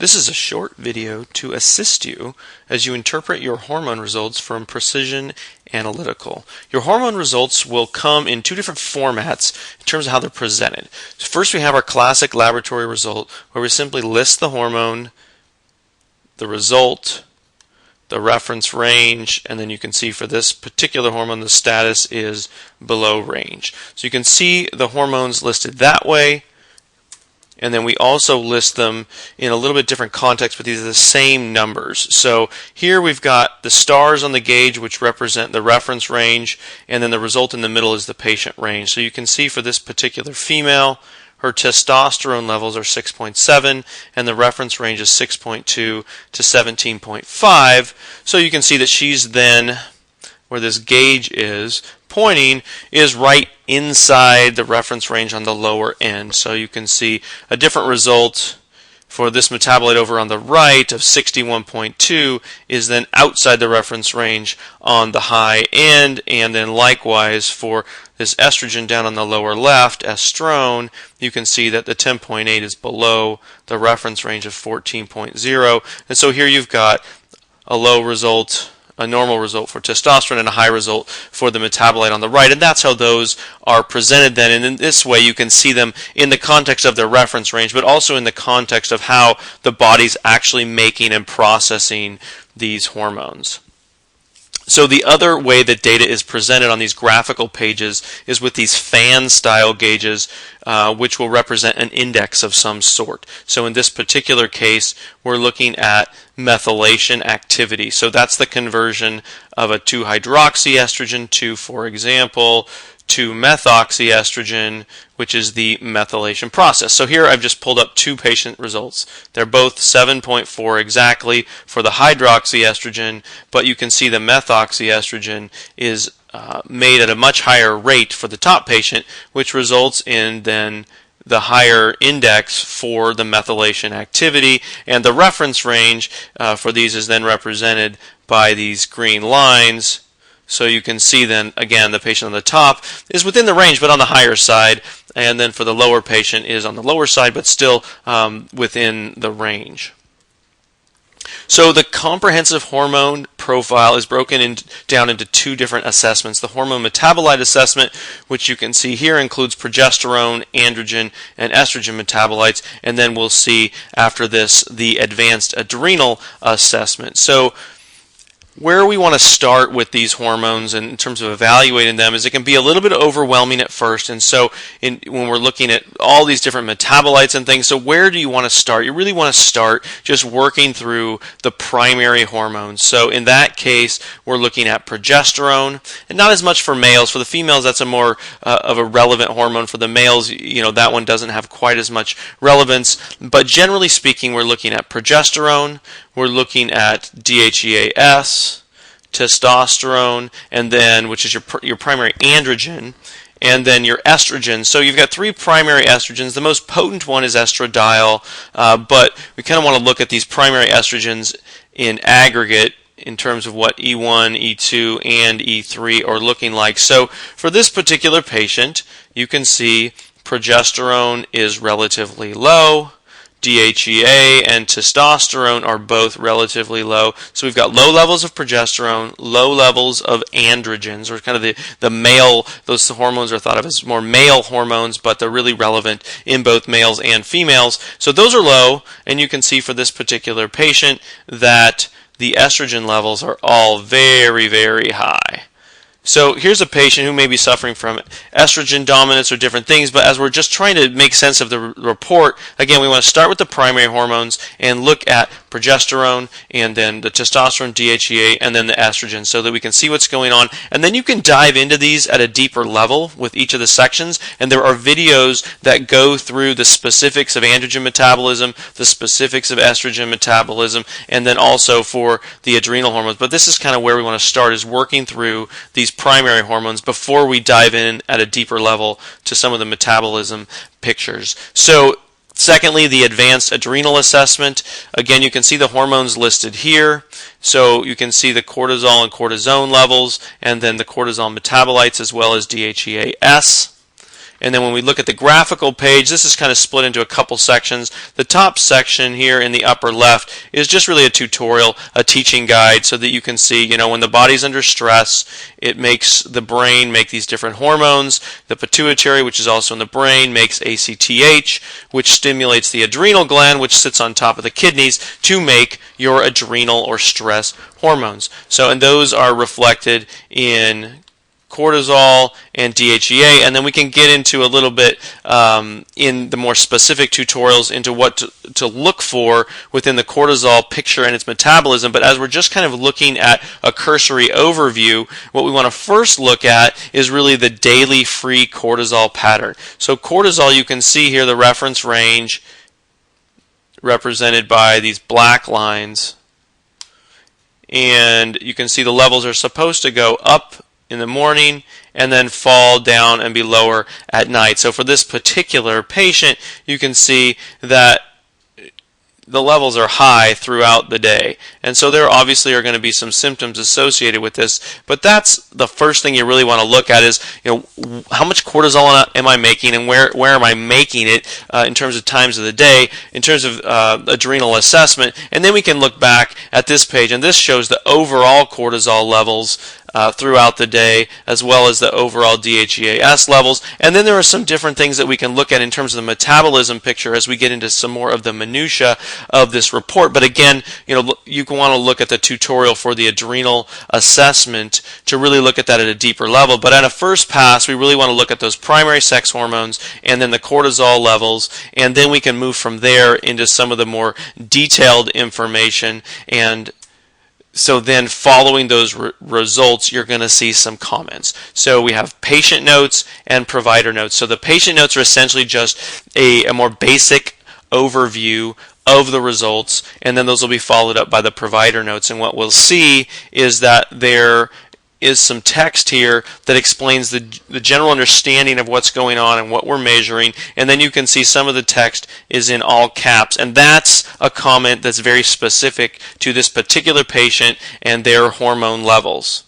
This is a short video to assist you as you interpret your hormone results from Precision Analytical. Your hormone results will come in two different formats in terms of how they're presented. So first, we have our classic laboratory result where we simply list the hormone, the result, the reference range, and then you can see for this particular hormone the status is below range. So you can see the hormones listed that way. And then we also list them in a little bit different context, but these are the same numbers. So here we've got the stars on the gauge, which represent the reference range, and then the result in the middle is the patient range. So you can see for this particular female, her testosterone levels are 6.7, and the reference range is 6.2 to 17.5. So you can see that she's then, where this gauge is pointing, is right inside the reference range on the lower end. So you can see a different result for this metabolite over on the right of 61.2 is then outside the reference range on the high end, and then likewise for this estrogen down on the lower left, estrone, you can see that the 10.8 is below the reference range of 14.0. And so here you've got a low result, a normal result for testosterone, and a high result for the metabolite on the right, and that's how those are presented then. And in this way you can see them in the context of their reference range, but also in the context of how the body's actually making and processing these hormones. So the other way that data is presented on these graphical pages is with these fan-style gauges, which will represent an index of some sort. So in this particular case, we're looking at methylation activity. So that's the conversion of a 2-hydroxyestrogen to, for example, 2-methoxyestrogen, which is the methylation process. So here I've just pulled up two patient results. They're both 7.4 exactly for the hydroxyestrogen, but you can see the methoxyestrogen is made at a much higher rate for the top patient, which results in then the higher index for the methylation activity, and the reference range for these is then represented by these green lines. So you can see then, again, the patient on the top is within the range but on the higher side, and then for the lower patient is on the lower side but still within the range. So the comprehensive hormone profile is broken down into two different assessments. The hormone metabolite assessment, which you can see here, includes progesterone, androgen, and estrogen metabolites, and then we'll see after this the advanced adrenal assessment. So where we want to start with these hormones in terms of evaluating them is it can be a little bit overwhelming at first, and so when we're looking at all these different metabolites and things, so where do you want to start? You really want to start just working through the primary hormones. So in that case, we're looking at progesterone, and not as much for males. For the females, that's a more of a relevant hormone. For the males, that one doesn't have quite as much relevance, but generally speaking, we're looking at progesterone, we're looking at DHEAS, testosterone, and then, which is your primary androgen, and then your estrogen. So you've got three primary estrogens. The most potent one is estradiol, but we kind of want to look at these primary estrogens in aggregate in terms of what E1, E2, and E3 are looking like. So for this particular patient, you can see progesterone is relatively low. DHEA and testosterone are both relatively low. So we've got low levels of progesterone, low levels of androgens, or kind of the male, those hormones are thought of as more male hormones, but they're really relevant in both males and females. So those are low, and you can see for this particular patient that the estrogen levels are all very, very high. So here's a patient who may be suffering from estrogen dominance or different things, but as we're just trying to make sense of the report, again, we want to start with the primary hormones and look at progesterone and then the testosterone, DHEA, and then the estrogen so that we can see what's going on. And then you can dive into these at a deeper level with each of the sections, and there are videos that go through the specifics of androgen metabolism, the specifics of estrogen metabolism, and then also for the adrenal hormones. But this is kind of where we want to start, is working through these primary hormones before we dive in at a deeper level to some of the metabolism pictures. So secondly, the advanced adrenal assessment. Again, you can see the hormones listed here. So you can see the cortisol and cortisone levels, and then the cortisol metabolites as well as DHEAS. And then when we look at the graphical page, this is kind of split into a couple sections. The top section here in the upper left is just really a tutorial, a teaching guide, so that you can see, when the body's under stress, it makes the brain make these different hormones. The pituitary, which is also in the brain, makes ACTH, which stimulates the adrenal gland, which sits on top of the kidneys, to make your adrenal or stress hormones. And those are reflected in cortisol and DHEA, and then we can get into a little bit in the more specific tutorials into what to look for within the cortisol picture and its metabolism. But as we're just kind of looking at a cursory overview, what we want to first look at is really the daily free cortisol pattern. So cortisol, you can see here the reference range represented by these black lines, and you can see the levels are supposed to go up in the morning and then fall down and be lower at night. So for this particular patient, you can see that the levels are high throughout the day. And so there obviously are going to be some symptoms associated with this, but that's the first thing you really want to look at is, how much cortisol am I making, and where am I making it in terms of times of the day, in terms of adrenal assessment. And then we can look back at this page, and this shows the overall cortisol levels throughout the day, as well as the overall DHEAS levels. And then there are some different things that we can look at in terms of the metabolism picture as we get into some more of the minutia of this report. But again, you can want to look at the tutorial for the adrenal assessment to really look at that at a deeper level. But at a first pass, we really want to look at those primary sex hormones and then the cortisol levels, and then we can move from there into some of the more detailed information. And so then following those results, you're going to see some comments. So we have patient notes and provider notes. So the patient notes are essentially just a more basic overview of the results, and then those will be followed up by the provider notes. And what we'll see is that there is some text here that explains the general understanding of what's going on and what we're measuring, and then you can see some of the text is in all caps, and that's a comment that's very specific to this particular patient and their hormone levels.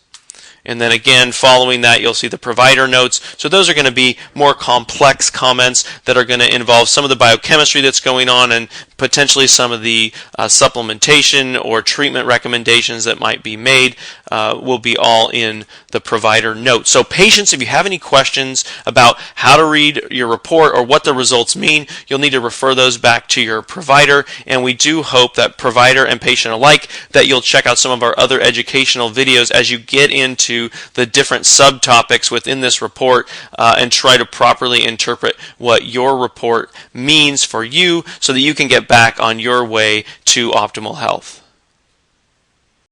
And then again, following that, you'll see the provider notes. So those are going to be more complex comments that are going to involve some of the biochemistry that's going on and potentially some of the supplementation or treatment recommendations that might be made will be all in the provider notes. So patients, if you have any questions about how to read your report or what the results mean, you'll need to refer those back to your provider. And we do hope that provider and patient alike, that you'll check out some of our other educational videos as you get into the different subtopics within this report and try to properly interpret what your report means for you so that you can get back on your way to optimal health.